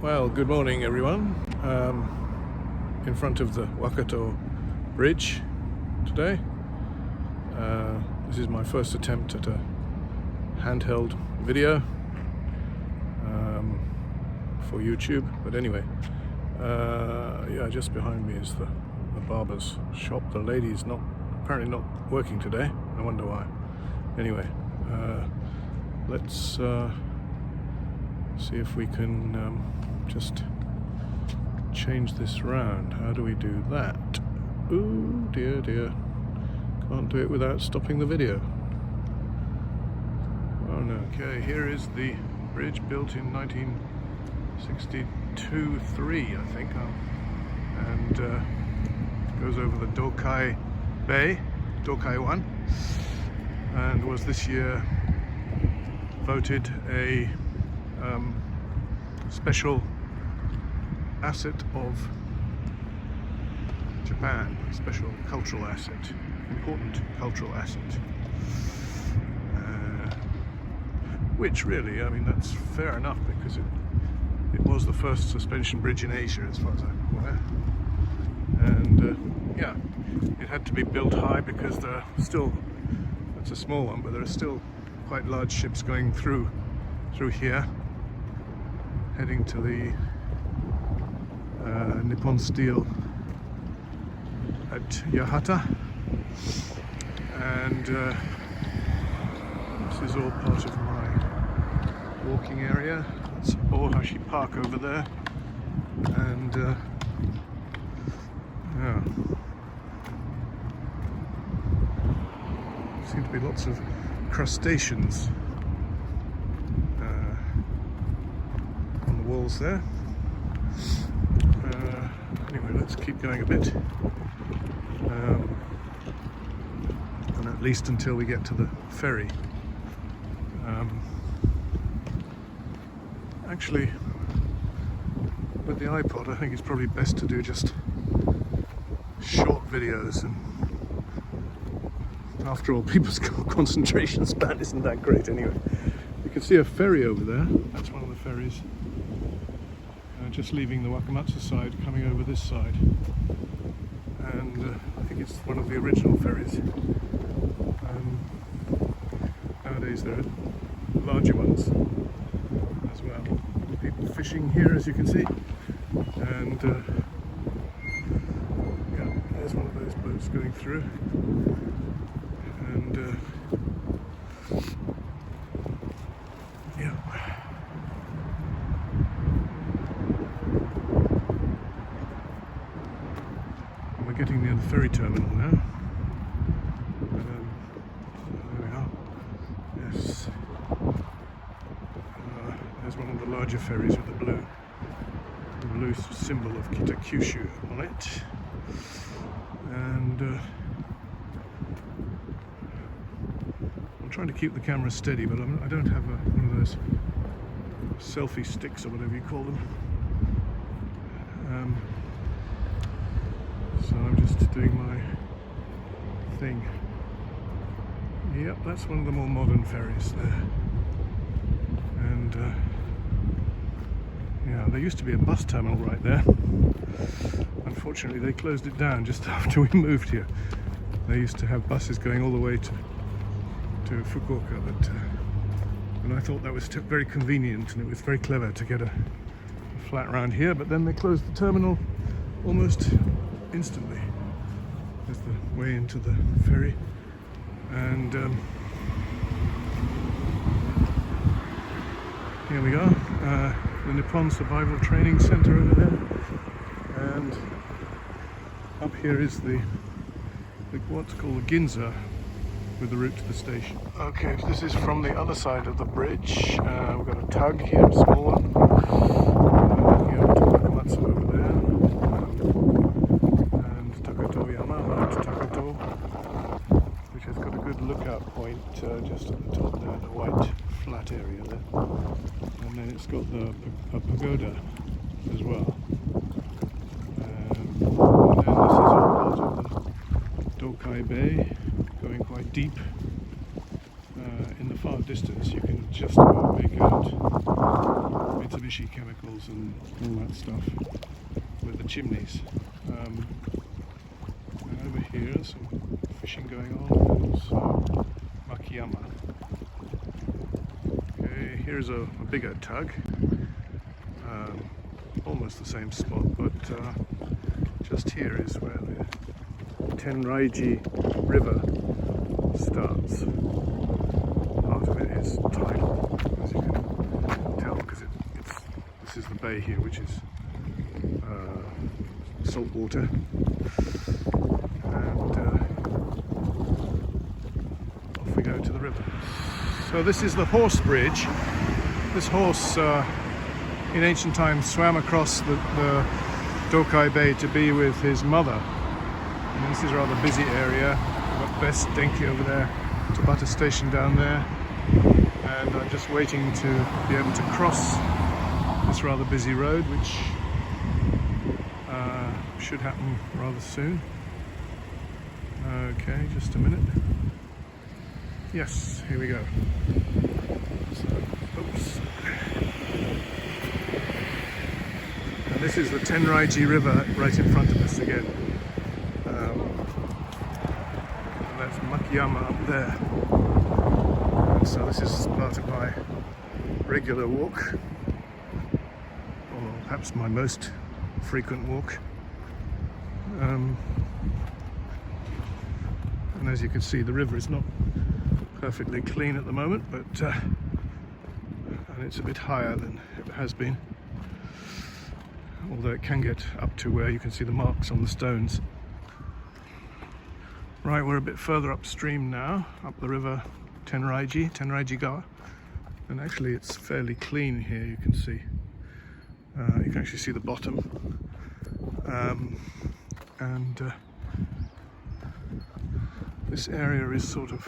Well, good morning everyone. In front of the WakaTo Bridge today. This is my first attempt at a handheld video for YouTube, but anyway, yeah, just behind me is the barber's shop. The lady's apparently not working today. I wonder why. Anyway, let's see if we can just change this round. How do we do that? Ooh, dear. Can't do it without stopping the video. Oh no. Okay, here is the bridge built in 1962-3, I think, and goes over the Dokai Bay, Dokai 1, and was this year voted a special asset of Japan, special cultural asset, important cultural asset, which really, I mean, that's fair enough, because it was the first suspension bridge in Asia as far as I'm aware, and yeah, it had to be built high because there are still, it's a small one, but there are still quite large ships going through here, heading to the Nippon Steel at Yahata, and this is all part of my walking area. It's Ohashi Park over there, and yeah, seem to be lots of crustaceans on the walls there. Anyway, let's keep going a bit, and at least until we get to the ferry. Actually, with the iPod, I think it's probably best to do just short videos, and after all, people's concentration span isn't that great anyway. You can see a ferry over there. That's one of the ferries. Just leaving the Wakamatsu side, coming over this side, and I think it's one of the original ferries. Nowadays there are larger ones as well. People fishing here, as you can see, and yeah, there's one of those boats going through, and yeah. Getting near the ferry terminal now. There we are. Yes. There's one of the larger ferries with the blue symbol of Kitakyushu on it. And I'm trying to keep the camera steady, but I don't have one of those selfie sticks or whatever you call them. So I'm just doing my thing. Yep, that's one of the more modern ferries there. And yeah, there used to be a bus terminal right there. Unfortunately, they closed it down just after we moved here. They used to have buses going all the way to Fukuoka, but and I thought that was very convenient, and it was very clever to get a flat round here, but then they closed the terminal almost instantly. There's the way into the ferry, and here we go, the Nippon Survival Training Center over there, and up here is the what's called the Ginza, with the route to the station. Okay, so this is from the other side of the bridge. We've got a tug here, a small one. Here, Wakamatsu over there. Which has got a good lookout point just at the top there, the white flat area there, and then it's got a pagoda as well, and then this is all part of the Dokai Bay, going quite deep in the far short distance, you can just about make out Mitsubishi Chemicals and all that stuff with the chimneys. And over here, some fishing going on. Also, Makiyama. Okay, here's a bigger tug. Almost the same spot, but just here is where the Tenraiji River starts. Part of it is tidal, as you can tell, because this is the bay here, which is salt water. And off we go to the river. So this is the horse bridge. This horse in ancient times swam across the Dokai Bay to be with his mother. And this is a rather busy area. We've got Best Denki over there, Tobata station down there, and I'm just waiting to be able to cross this rather busy road, which should happen rather soon. Okay, just a minute. Yes, here we go. So, oops. And this is the Tenraiji River right in front of us again. And that's Makiyama up there. And so this is part of my regular walk, or perhaps my most frequent walk. And as you can see, the river is not perfectly clean at the moment, but and it's a bit higher than it has been, although it can get up to where you can see the marks on the stones. Right, we're a bit further upstream now, up the river Tenraiji Gawa, and actually it's fairly clean here. You can see you can actually see the bottom, and this area is sort of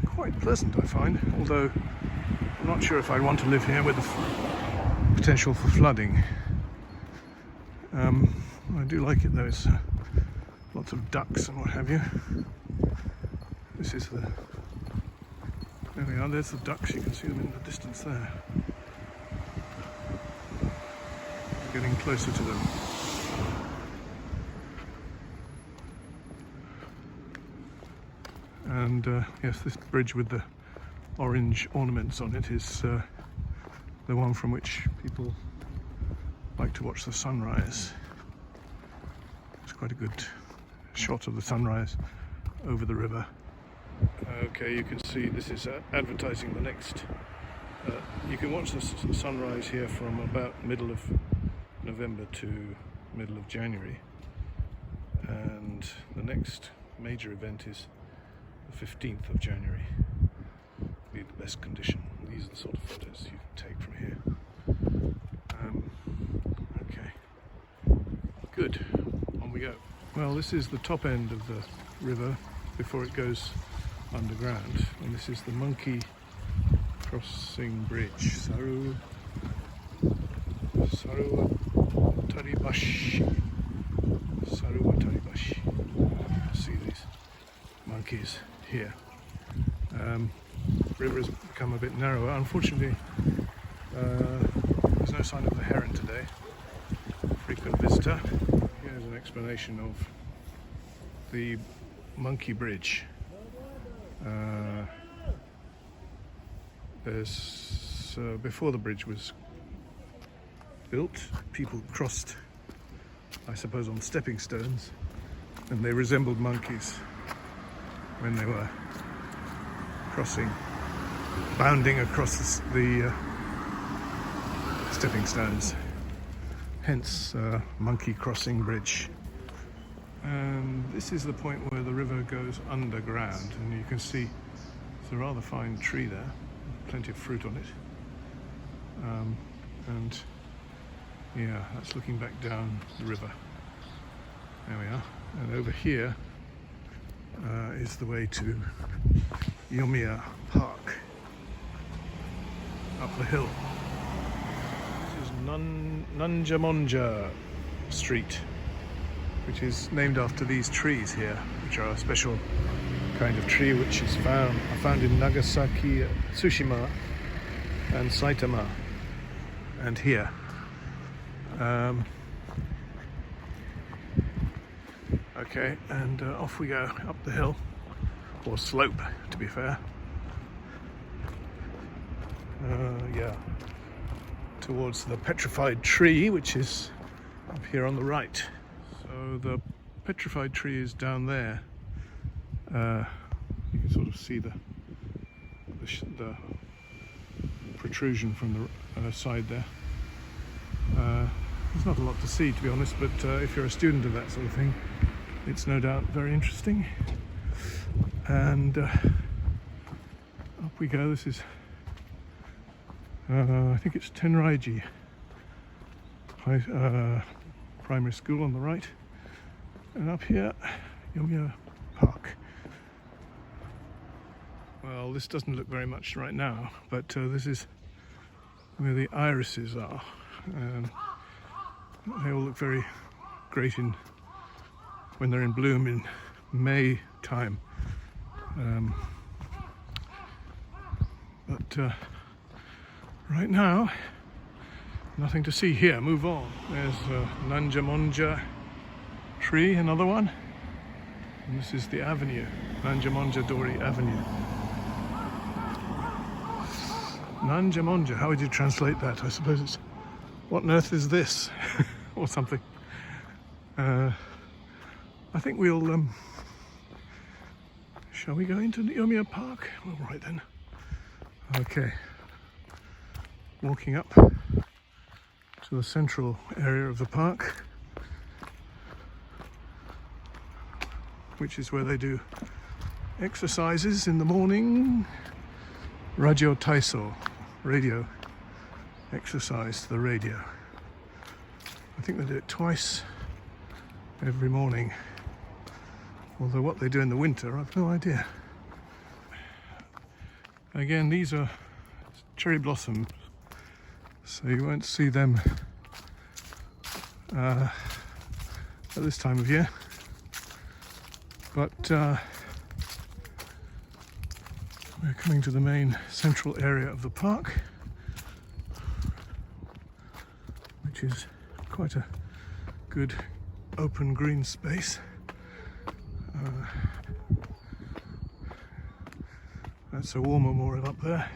quite pleasant, I find, although I'm not sure if I want to live here with the potential for flooding. I do like it though. It's lots of ducks and what have you. This is there we are, there's the ducks, you can see them in the distance there. We're getting closer to them. And yes, this bridge with the orange ornaments on it is the one from which people like to watch the sunrise. It's quite a good shot of the sunrise over the river. Okay, you can see this is advertising the next. You can watch the sunrise here from about middle of November to middle of January. And the next major event is the 15th of January. Be the best condition. These are the sort of photos you can take from here. Okay, good, on we go. Well, this is the top end of the river before it goes underground, and this is the monkey crossing bridge, Saruwataribashi. See these monkeys here. The river has become a bit narrower. Unfortunately, there's no sign of the heron today. Frequent visitor. Here's an explanation of the monkey bridge. Before the bridge was built, people crossed, I suppose, on stepping stones, and they resembled monkeys when they were crossing, bounding across the stepping stones. Hence, monkey crossing bridge. And this is the point where the river goes underground, and you can see it's a rather fine tree there, plenty of fruit on it. And yeah, that's looking back down the river. There we are. And over here is the way to Yomiya Park, up the hill. This is Nanjamonja Street, which is named after these trees here, which are a special kind of tree which is found in Nagasaki, Tsushima and Saitama and here. Okay, and off we go up the hill, or slope to be fair. Yeah, towards the Petrified tree, which is up here on the right. So the Petrified tree is down there. You can sort of see the protrusion from the side there. There's not a lot to see, to be honest, but if you're a student of that sort of thing, it's no doubt very interesting. And up we go. This is I think it's Tenraiji primary school on the right, and up here Yomiya Park. Well, this doesn't look very much right now, but this is where the irises are, and they all look very great when they're in bloom in May time. But right now, nothing to see here. Move on. There's Nanjamonja tree, another one. And this is the avenue, Nanjamonja Dori Avenue. Nanjamonja, how would you translate that? I suppose it's, what on earth is this? Or something. I think we'll, shall we go into Yomiya Park? All right then. Okay. Walking up to the central area of the park, which is where they do exercises in the morning. Radio Taiso, radio exercise to the radio. I think they do it twice every morning. Although what they do in the winter, I've no idea. Again, these are cherry blossoms, so you won't see them at this time of year. But we're coming to the main central area of the park, which is quite a good open green space. That's a war memorial up there,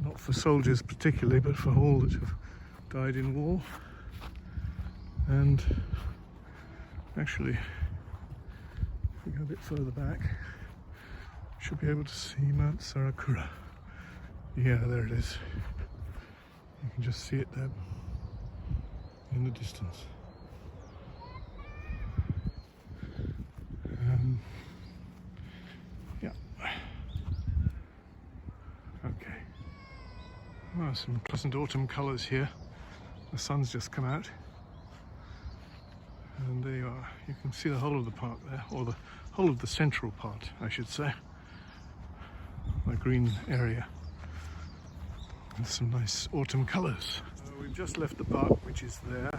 not for soldiers particularly, but for all that have died in war. And actually, if we go a bit further back, should be able to see Mount Sarakura. Yeah, there it is. You can just see it there in the distance. Yeah. Okay. Well, some pleasant autumn colours here. The sun's just come out. And there you are. You can see the whole of the park there, or the whole of the central part, I should say. The green area with some nice autumn colours. We've just left the park, which is there,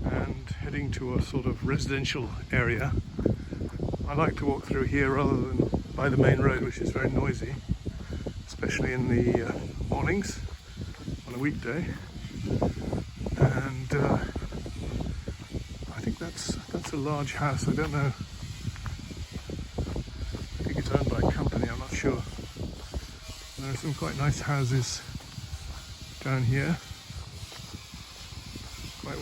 and heading to a sort of residential area. I like to walk through here rather than by the main road, which is very noisy, especially in the mornings on a weekday. And I think that's a large house. I don't know. I think it's owned by a company. I'm not sure. There are some quite nice houses down here. Quite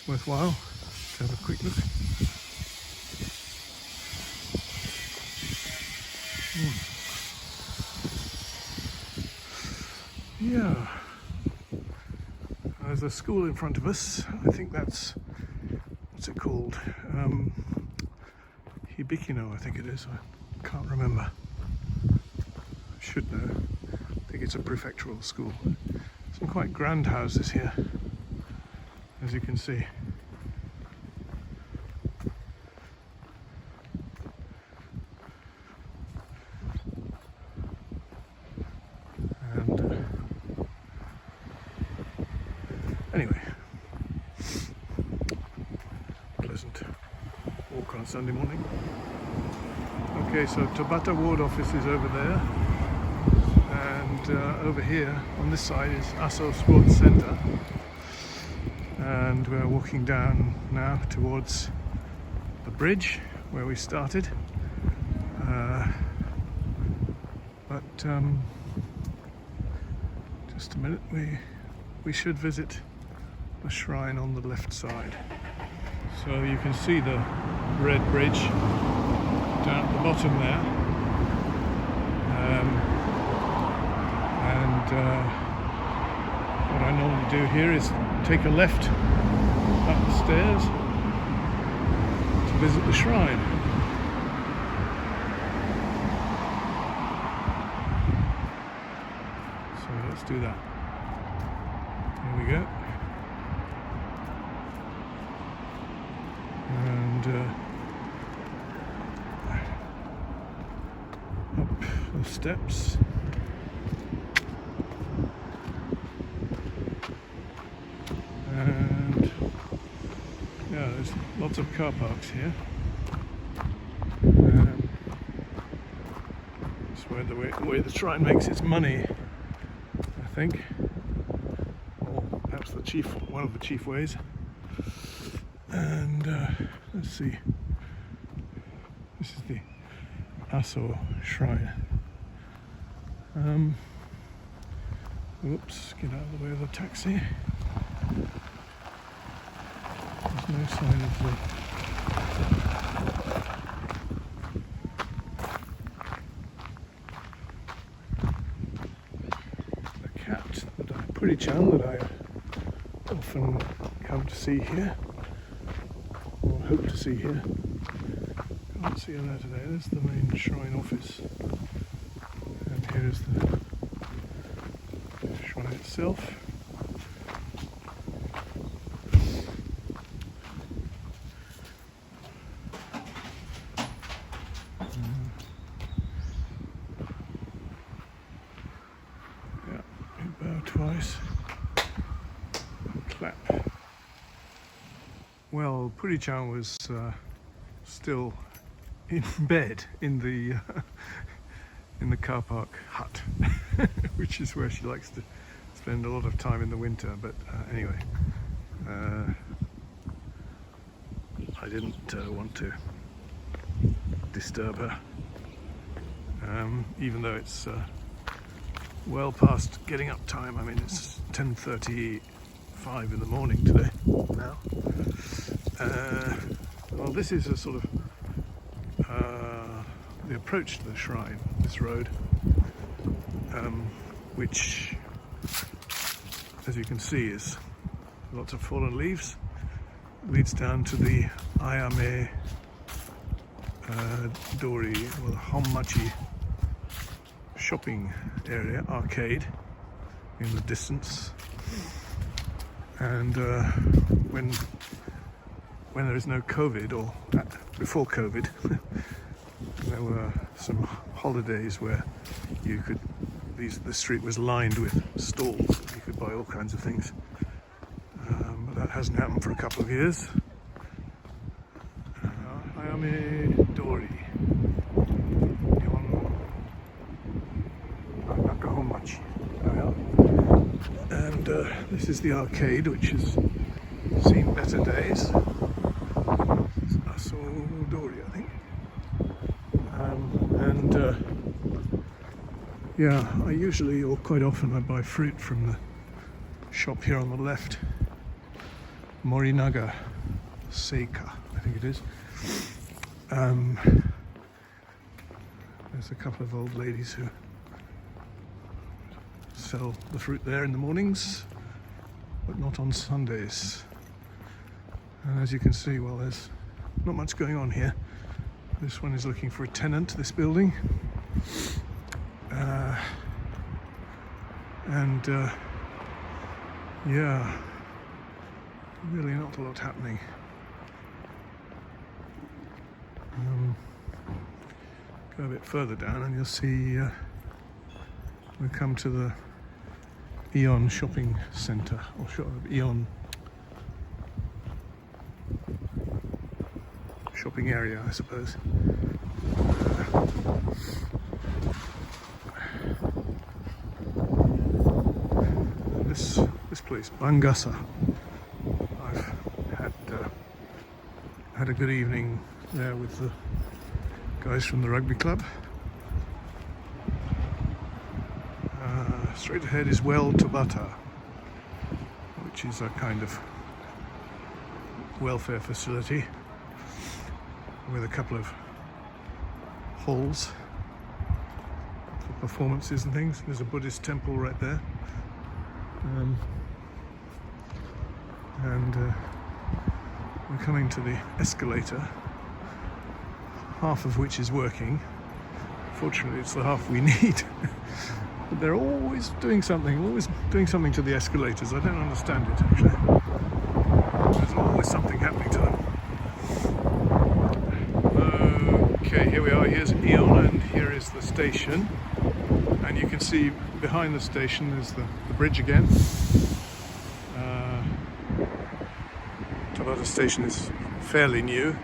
worthwhile to have a quick look. Yeah, there's a school in front of us. I think that's, what's it called? Hibikino, I think it is. I can't remember. I should know. I think it's a prefectural school. Some quite grand houses here, as you can see. And anyway, pleasant walk on Sunday morning. Okay, so Tobata Ward Office is over there, and over here on this side is Aso Sports Centre, and we're walking down now towards the bridge where we started. Just a minute, we should visit the shrine on the left side. So you can see the red bridge down at the bottom there, what I normally do here is take a left up the stairs to visit the shrine. So let's do that. Here we go. And up the steps. And yeah, there's lots of car parks here. It's where the way the shrine makes its money, I think, or perhaps one of the chief ways. And let's see, this is the Aso shrine. Oops, get out of the way of the taxi. There's no sign of the cat, Pretty-chan, that I often come to see here, or hope to see here. Can't see her there today. There's the main shrine office, and here's the shrine itself. Yeah, you bow twice and clap. Well, Pretty-chan was still in bed in the car park hut, which is where she likes to spend a lot of time in the winter. But anyway, I didn't want to disturb her, even though it's well past getting up time. I mean, it's 10:35 in the morning today now. Well, this is a sort of the approach to the shrine, this road, which, as you can see, is lots of fallen leaves, leads down to the Ayame Dori, or the Honmachi shopping area, arcade, in the distance. And when there is no COVID, or before COVID, there were some holidays where you could, the street was lined with stalls. You could buy all kinds of things. But that hasn't happened for a couple of years. Ayame Dori. Nakahonmachi. And this is the arcade, which has seen better days. Aso Dori, I think. Yeah, I usually, or quite often, I buy fruit from the shop here on the left. Morinaga Seika, I think it is. There's a couple of old ladies who sell the fruit there in the mornings, but not on Sundays. And as you can see, well, there's not much going on here. This one is looking for a tenant, this building. Yeah, really not a lot happening. Go a bit further down and you'll see we come to the Aeon shopping centre, or Aeon shopping area, I suppose. This place, Bangasa. I've had a good evening there with the guys from the rugby club. Straight ahead is Tobata, which is a kind of welfare facility with a couple of halls for performances and things. There's a Buddhist temple right there. We're coming to the escalator, half of which is working. Fortunately, it's the half we need. But they're always doing something to the escalators. I don't understand it, actually. There's always something happening to them. Okay, here we are. Here's Eon, and here is the station. And you can see behind the station is the bridge again. Tobata station is fairly new.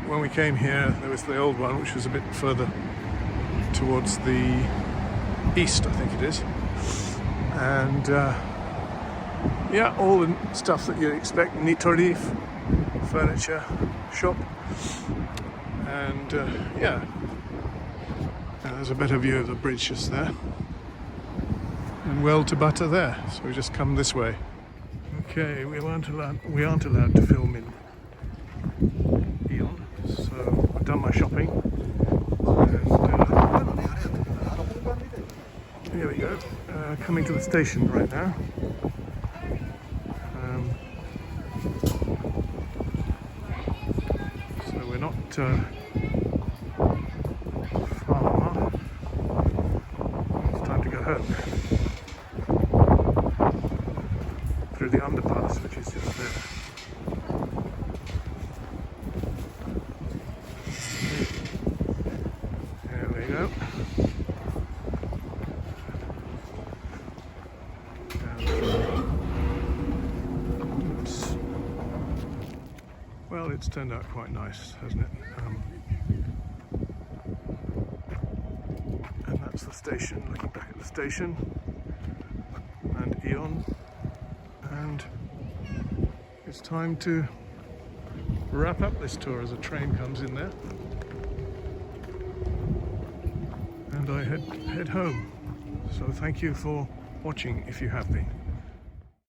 When we came here, there was the old one, which was a bit further towards the east, I think it is. And yeah, all the stuff that you'd expect, Nitori, furniture shop. And yeah, there's a better view of the bridge just there. And Tobata there, so we just come this way. Okay, we aren't allowed to film in Eon, so I've done my shopping. And here we go, coming to the station right now. So we're not far. It's time to go home. Through the underpass, which is just there. There we go. Well, it's turned out quite nice, hasn't it? And that's the station, looking back at the station. And Eon. And it's time to wrap up this tour as a train comes in there. And I head home. So thank you for watching if you have been.